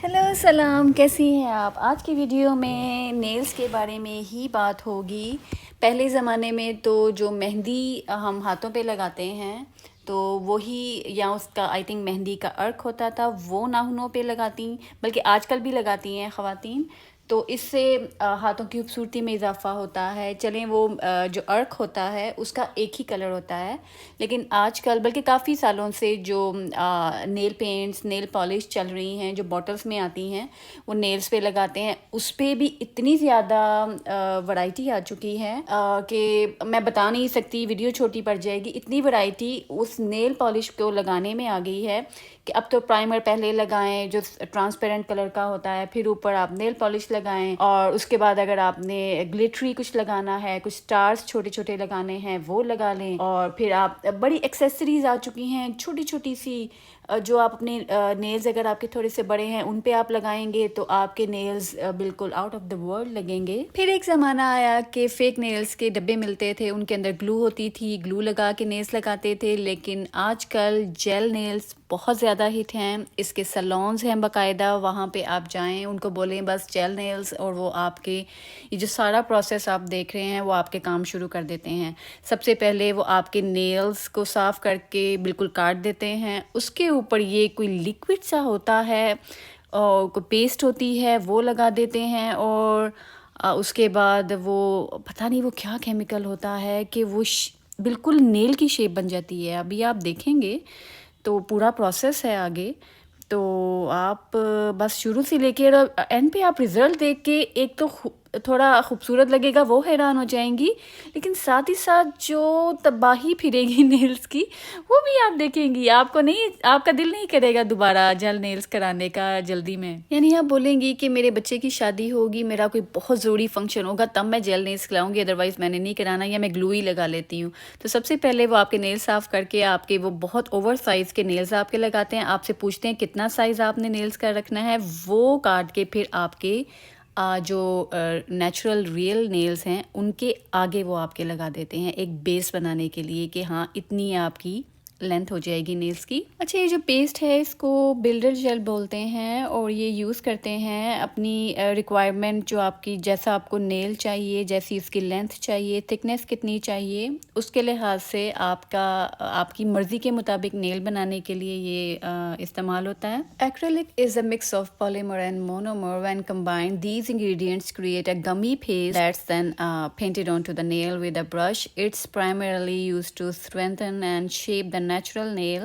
Hello सलाम, कैसी हैं आप। आज की वीडियो में नेल्स के बारे में ही बात होगी। पहले ज़माने में तो जो मेहंदी हम हाथों पे लगाते हैं तो वही या उसका आई थिंक मेहंदी का अर्क होता था, वो नाखूनों पे लगाती, बल्कि आजकल भी लगाती हैं ख़वातीन। तो इससे हाथों की खूबसूरती में इजाफ़ा होता है। चलें वो जो अर्क होता है उसका एक ही कलर होता है, लेकिन आजकल बल्कि काफ़ी सालों से जो नेल पेंट्स नेल पॉलिश चल रही हैं जो बॉटल्स में आती हैं वो नेल्स पे लगाते हैं, उस पर भी इतनी ज़्यादा वैरायटी आ चुकी है कि मैं बता नहीं सकती, वीडियो छोटी पड़ जाएगी। इतनी वैरायटी उस नेल पॉलिश को लगाने में आ गई है कि अब तो प्राइमर पहले लगाएं जो ट्रांसपेरेंट कलर का होता है, फिर ऊपर आप नेल पॉलिश लगाएं और उसके बाद अगर आपने ग्लिटरी कुछ लगाना है, कुछ स्टार्स छोटे छोटे लगाने हैं वो लगा लें। और फिर आप बड़ी एक्सेसरीज आ चुकी हैं छोटी छोटी सी, जो आप अपने नेल्स अगर आपके थोड़े से बड़े हैं उन पे आप लगाएंगे तो आपके नेल्स बिल्कुल आउट ऑफ द वर्ल्ड लगेंगे। फिर एक ज़माना आया कि फ़ेक नेल्स के डब्बे मिलते थे, उनके अंदर ग्लू होती थी, ग्लू लगा के नेल्स लगाते थे। लेकिन आजकल जेल नेल्स बहुत ज़्यादा हिट हैं, इसके सैलून्स हैं बाकायदा, वहाँ पे आप जाएं उनको बोलें बस जेल नेल्स और वो आपके ये जो सारा प्रोसेस आप देख रहे हैं वो आपके काम शुरू कर देते हैं। सबसे पहले वो आपके नेल्स को साफ़ करके बिल्कुल काट देते हैं, उसके ऊपर ये कोई लिक्विड सा होता है और कोई पेस्ट होती है वो लगा देते हैं और उसके बाद वो पता नहीं वो क्या केमिकल होता है कि वो बिल्कुल नेल की शेप बन जाती है। अभी आप देखेंगे तो पूरा प्रोसेस है आगे, तो आप बस शुरू से लेके एंड पे आप रिज़ल्ट देख के एक तो थोड़ा खूबसूरत लगेगा, वो हैरान हो जाएंगी, लेकिन साथ ही साथ जो तबाही फिरेगी नेल्स की वो भी आप देखेंगी। आपको नहीं, आपका दिल नहीं करेगा दोबारा जेल नेल्स कराने का जल्दी में। यानी आप बोलेंगी कि मेरे बच्चे की शादी होगी, मेरा कोई बहुत ज़रूरी फंक्शन होगा तब मैं जेल नेल्स कराऊंगी, अदरवाइज़ मैंने नहीं कराना, या मैं ग्लू ही लगा लेती हूँ। तो सबसे पहले वो आपके नेल साफ़ करके आपके वो बहुत ओवर साइज़ के नेल्स आपके लगाते हैं, आपसे पूछते हैं कितना साइज़ आपने नेल्स का रखना है, वो काट के फिर आपके जो नेचुरल रियल नेल्स हैं उनके आगे वो आपके लगा देते हैं एक बेस बनाने के लिए कि हाँ इतनी आपकी लेंथ हो जाएगी नेल्स की। अच्छा, ये जो पेस्ट है इसको बिल्डर जेल बोलते हैं और ये यूज़ करते हैं अपनी रिक्वायरमेंट, जो आपकी जैसा आपको नेल चाहिए, जैसी इसकी लेंथ चाहिए, थिकनेस कितनी चाहिए, उसके लिहाज से आपकी मर्ज़ी के मुताबिक नेल बनाने के लिए ये इस्तेमाल होता है। Acrylic is a mix of polymer and monomer. When combined, these ingredients create a gummy paste that's then painted onto the nail with a brush. It's primarily used to strengthen and shape the natural nail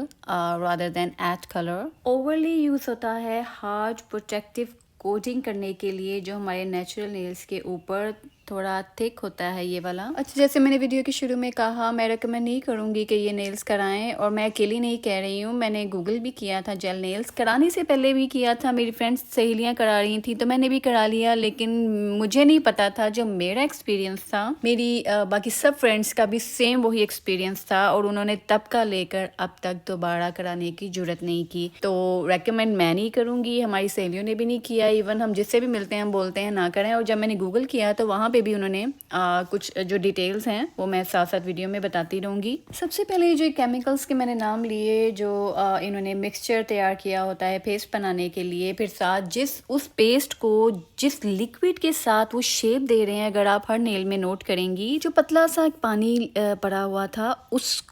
rather than add color. Overly use होता है hard protective coating करने के लिए, जो हमारे natural nails के ऊपर थोड़ा थिक होता है ये वाला। अच्छा, जैसे मैंने वीडियो के शुरू में कहा, मैं रेकमेंड नहीं करूँगी कि ये नेल्स कराएं, और मैं अकेली नहीं कह रही हूँ, मैंने गूगल भी किया था, जेल नेल्स कराने से पहले भी किया था, मेरी फ्रेंड्स सहेलियाँ करा रही थी तो मैंने भी करा लिया, लेकिन मुझे नहीं पता था, जो मेरा एक्सपीरियंस था, मेरी बाकी सब फ्रेंड्स का भी सेम वही एक्सपीरियंस था और उन्होंने तब का लेकर अब तक दोबारा कराने की जरूरत नहीं की। तो रेकमेंड मैं नहीं करूँगी, हमारी सहेलियों ने भी नहीं किया, इवन हम जिससे भी मिलते हैं हम बोलते हैं ना करें। और जब मैंने गूगल किया तो वहाँ पे भी उन्होंने कुछ जो डिटेल्स हैं वो मैं साथ साथ वीडियो में बताती रहूँगी। सबसे पहले जो केमिकल्स के मैंने नाम लिए, जो इन्होंने मिक्सचर तैयार किया होता है पेस्ट बनाने के लिए, फिर साथ उस पेस्ट को जिस लिक्विड के साथ वो शेप दे रहे हैं, अगर आप हर नेल में नोट करेंगी, जो पतला सा एक पानी पड़ा हुआ था,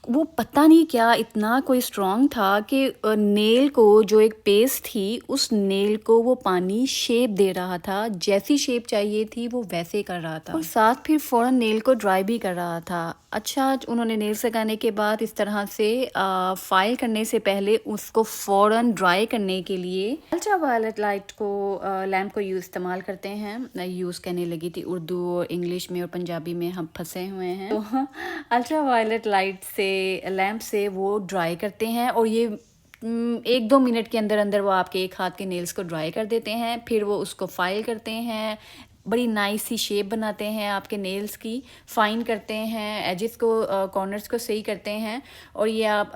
वो पता नहीं क्या इतना कोई स्ट्रॉन्ग था कि नेल को जो एक पेस्ट थी उस नेल को वो पानी शेप दे रहा था, जैसी शेप चाहिए थी वो वैसे कर रहा था, और साथ फिर फ़ौरन नेल को ड्राई भी कर रहा था। अच्छा, उन्होंने नेल्स लगाने के बाद इस तरह से फाइल करने से पहले उसको फ़ौरन ड्राई करने के लिए अल्ट्रा वायलेट लाइट को लैम्प को इस्तेमाल करते हैं। मैं यूज़ करने लगी थी, उर्दू और इंग्लिश में और पंजाबी में हम फंसे हुए हैं, तो अल्ट्रा वायलेट लाइट से लैम्प से वो ड्राई करते हैं और ये 1-2 मिनट के अंदर अंदर वो आपके एक हाथ के नेल्स को ड्राई कर देते हैं। फिर वो उसको फाइल करते हैं, बड़ी नाइस सी शेप बनाते हैं आपके नेल्स की, फाइन करते हैं, एजेस को कॉर्नर्स को सही करते हैं। और ये आप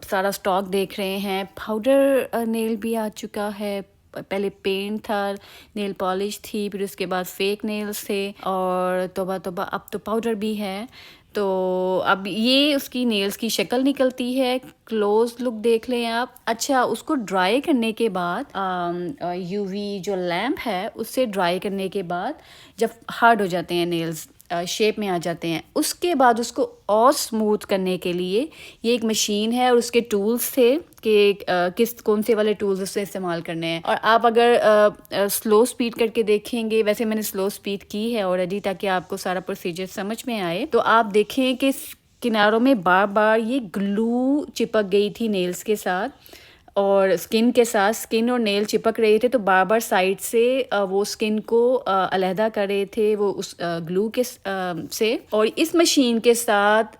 सारा स्टॉक देख रहे हैं, पाउडर नेल भी आ चुका है, पहले पेंट था, नेल पॉलिश थी, फिर उसके बाद फेक नेल्स थे, और तौबा तौबा अब तो पाउडर भी है। तो अब ये उसकी नेल्स की शक्ल निकलती है, क्लोज लुक देख लें आप। अच्छा, उसको ड्राई करने के बाद यूवी जो लैम्प है उससे ड्राई करने के बाद जब हार्ड हो जाते हैं नेल्स, शेप में आ जाते हैं, उसके बाद उसको और स्मूथ करने के लिए ये एक मशीन है और उसके टूल्स थे कि कौन से वाले टूल्स उससे इस्तेमाल करने हैं। और आप अगर स्लो स्पीड करके देखेंगे, वैसे मैंने स्लो स्पीड की है ऑलरेडी ताकि आपको सारा प्रोसीजर समझ में आए, तो आप देखें कि किनारों में बार बार ये ग्लू चिपक गई थी नेल्स के साथ और स्किन के साथ। स्किन और नेल चिपक रहे थे तो बार बार साइड से वो स्किन को अलहदा कर रहे थे वो उस ग्लू के से। और इस मशीन के साथ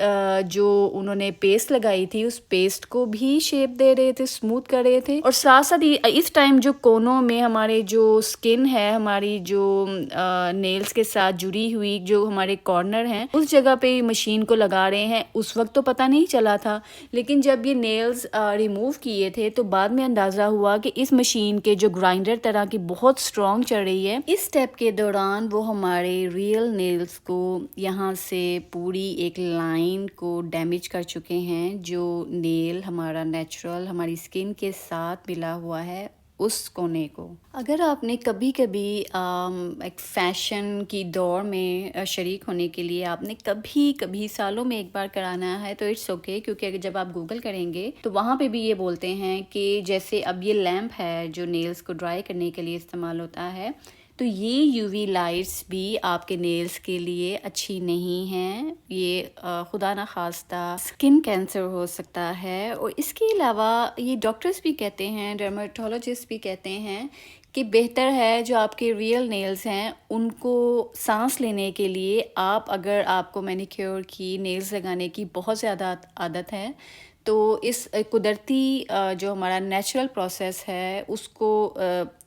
जो उन्होंने पेस्ट लगाई थी उस पेस्ट को भी शेप दे रहे थे, स्मूथ कर रहे थे। और साथ साथ इस टाइम जो कोनों में हमारे जो स्किन है, हमारी जो नेल्स के साथ जुड़ी हुई जो हमारे कॉर्नर हैं, उस जगह पे मशीन को लगा रहे हैं। उस वक्त तो पता नहीं चला था, लेकिन जब ये नेल्स रिमूव किए थे तो बाद में अंदाज़ा हुआ कि इस मशीन के जो ग्राइंडर तरह की बहुत स्ट्रॉन्ग चल रही है। इस स्टेप के दौरान वो हमारे रियल नेल्स को यहाँ से पूरी एक लाइन को डैमेज कर चुके हैं। जो नेल हमारा नेचुरल हमारी स्किन के साथ मिला हुआ है उस कोने को। अगर आपने कभी कभी एक फ़ैशन की दौड़ में शरीक होने के लिए आपने कभी कभी सालों में एक बार कराना है तो इट्स ओके, क्योंकि अगर जब आप गूगल करेंगे तो वहाँ पे भी ये बोलते हैं कि जैसे अब ये लैम्प है जो नेल्स को ड्राई करने के लिए इस्तेमाल होता है, तो ये यूवी लाइट्स भी आपके नेल्स के लिए अच्छी नहीं हैं। ये खुदा ना खास्ता स्किन कैंसर हो सकता है। और इसके अलावा ये डॉक्टर्स भी कहते हैं, डर्मेटोलॉजिस्ट भी कहते हैं कि बेहतर है जो आपके रियल नेल्स हैं उनको सांस लेने के लिए आप, अगर आपको मैनिक्योर की नेल्स लगाने की बहुत ज़्यादा आदत है तो इस कुदरती जो हमारा नेचुरल प्रोसेस है उसको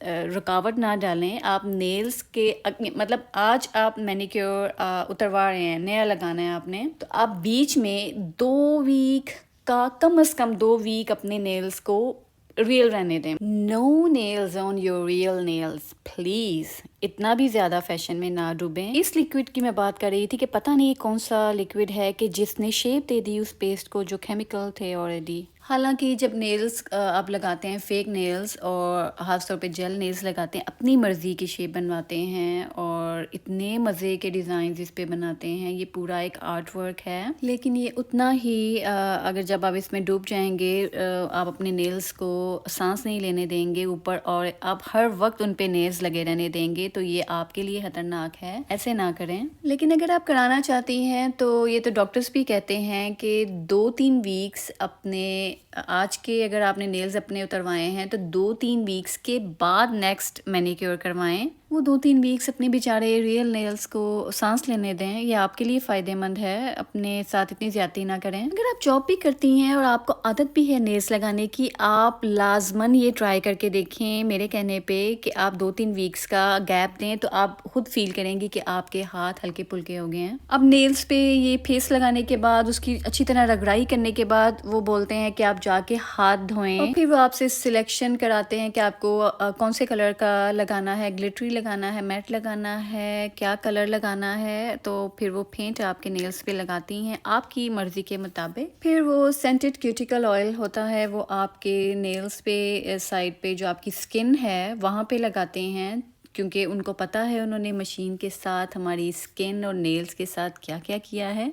रुकावट ना डालें। आप नेल्स के मतलब आज आप मैनिक्योर उतरवा रहे हैं, नया लगाना है आपने, तो आप बीच में 2 वीक का कम से कम 2 वीक अपने नेल्स को रियल रहने दें। No nails on your real nails please. इतना भी ज़्यादा फैशन में ना डूबें। इस लिक्विड की मैं बात कर रही थी कि पता नहीं कौन सा लिक्विड है कि जिसने शेप दे दी उस पेस्ट को, जो केमिकल थे ऑलरेडी। हालांकि जब नेल्स आप लगाते हैं, फेक नेल्स और ख़ास तौर पे जेल नेल्स लगाते हैं, अपनी मर्ज़ी की शेप बनवाते हैं और इतने मज़े के डिज़ाइन इस पे बनाते हैं। ये पूरा एक आर्ट वर्क है, लेकिन ये उतना ही अगर जब आप इसमें डूब जाएंगे, आप अपने नेल्स को सांस नहीं लेने देंगे ऊपर और आप हर वक्त उन पे नेल्स लगे रहने देंगे, तो ये आपके लिए ख़तरनाक है। ऐसे ना करें। लेकिन अगर आप कराना चाहती हैं तो ये तो डॉक्टर्स भी कहते हैं कि 2-3 वीक्स अपने आज के अगर आपने नेल्स अपने उतरवाए हैं तो 2-3 वीक्स के बाद नेक्स्ट मैनिक्योर करवाएं। वो 2-3 वीक्स अपने बेचारे रियल नेल्स को सांस लेने दें, ये आपके लिए फ़ायदेमंद है। अपने साथ इतनी ज़्यादती ना करें। अगर आप जॉब भी करती हैं और आपको आदत भी है नेल्स लगाने की, आप लाजमन ये ट्राई करके देखें मेरे कहने पे कि आप 2-3 वीक्स का गैप दें, तो आप खुद फील करेंगी कि आपके हाथ हल्के पुल्के हो गए हैं। अब नेल्स पे ये फेस लगाने के बाद, उसकी अच्छी तरह रगड़ाई करने के बाद वो बोलते हैं कि आप जाके हाथ धोएं और फिर वो आपसे सिलेक्शन कराते हैं कि आपको कौन से कलर का लगाना है, ग्लिटरी लगाना है, मैट लगाना है, क्या कलर लगाना है। तो फिर वो पेंट आपके नेल्स पे लगाती हैं आपकी मर्जी के मुताबिक। फिर वो सेंटेड क्यूटिकल ऑयल होता है, वो आपके नेल्स पे साइड पे जो आपकी स्किन है वहाँ पे लगाते हैं, क्योंकि उनको पता है उन्होंने मशीन के साथ हमारी स्किन और नेल्स के साथ क्या क्या किया है,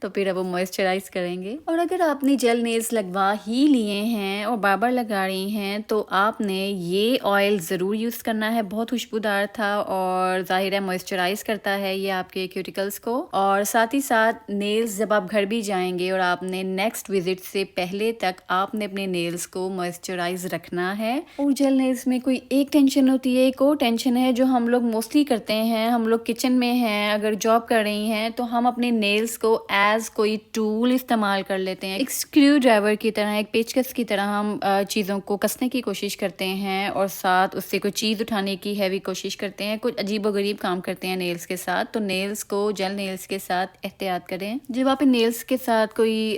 तो फिर अब वो मॉइस्चराइज करेंगे। और अगर आपने जेल नेल्स लगवा ही लिए हैं और बार बार लगा रही हैं तो आपने ये ऑयल ज़रूर यूज़ करना है। बहुत खुशबूदार था और ज़ाहिर है मॉइस्चराइज करता है ये आपके क्यूटिकल्स को। और साथ ही साथ नेल्स जब आप घर भी जाएंगे और आपने नेक्स्ट विजिट से पहले तक आपने अपने नेल्स को मॉइस्चराइज रखना है। और जेल नेल्स में कोई एक टेंशन होती है, एक और टेंशन है जो हम लोग मोस्टली करते हैं। हम लोग किचन में हैं, अगर जॉब कर रही हैं तो हम अपने नेल्स को एज कोई टूल इस्तेमाल कर लेते हैं, एक स्क्रू ड्राइवर की तरह, एक पेचकस की तरह हम चीज़ों को कसने की कोशिश करते हैं और साथ उससे कोई चीज़ उठाने की हैवी कोशिश करते हैं, कुछ अजीबोगरीब काम करते हैं नेल्स के साथ। तो नेल्स को जेल नेल्स के साथ एहतियात करें। जब आप नेल्स के साथ कोई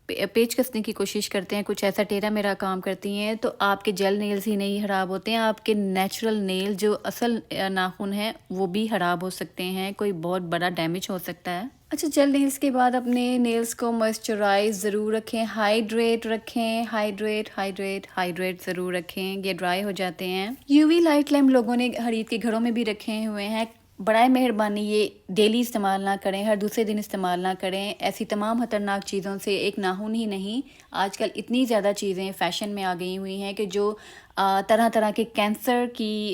पेच कसने की कोशिश करते हैं, कुछ ऐसा टेढ़ा मेरा काम करती हैं, तो आपके जेल नेल्स ही नहीं ख़राब होते हैं, आपके नेचुरल नेल जो असल नाखून है वो भी ख़राब हो सकते हैं, कोई बहुत बड़ा डैमेज हो सकता है। अच्छा, जेल नेल्स के बाद अपने नेल्स को मॉइस्चराइज ज़रूर रखें, हाइड्रेट रखें, हाइड्रेट ज़रूर रखें, ये ड्राई हो जाते हैं। यूवी लाइट लैम्प लोगों ने खरीद के घरों में भी रखे हुए हैं। बराए मेहरबानी ये डेली इस्तेमाल ना करें, हर दूसरे दिन इस्तेमाल ना करें। ऐसी तमाम ख़तरनाक चीज़ों से एक नाखून ही नहीं, आजकल इतनी ज़्यादा चीज़ें फ़ैशन में आ गई हुई हैं कि जो तरह तरह के कैंसर की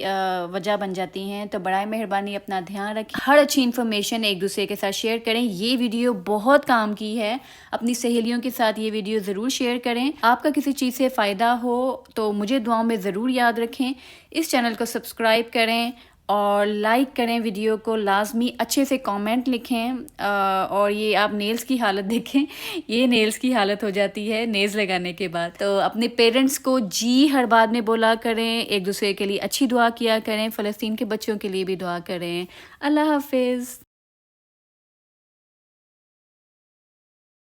वजह बन जाती हैं। तो बराए मेहरबानी अपना ध्यान रखें, हर अच्छी इन्फॉर्मेशन एक दूसरे के साथ शेयर करें। ये वीडियो बहुत काम की है, अपनी सहेलियों के साथ ये वीडियो ज़रूर शेयर करें। आपका किसी चीज़ से फ़ायदा हो तो मुझे दुआओं में ज़रूर याद रखें। इस चैनल को सब्सक्राइब करें और लाइक करें वीडियो को, लाजमी अच्छे से कमेंट लिखें। और ये आप नेल्स की हालत देखें, ये नेल्स की हालत हो जाती है नेल्स लगाने के बाद। तो अपने पेरेंट्स को जी हर बात में बोला करें, एक दूसरे के लिए अच्छी दुआ किया करें, फ़लस्तीन के बच्चों के लिए भी दुआ करें। अल्लाह हाफिज़।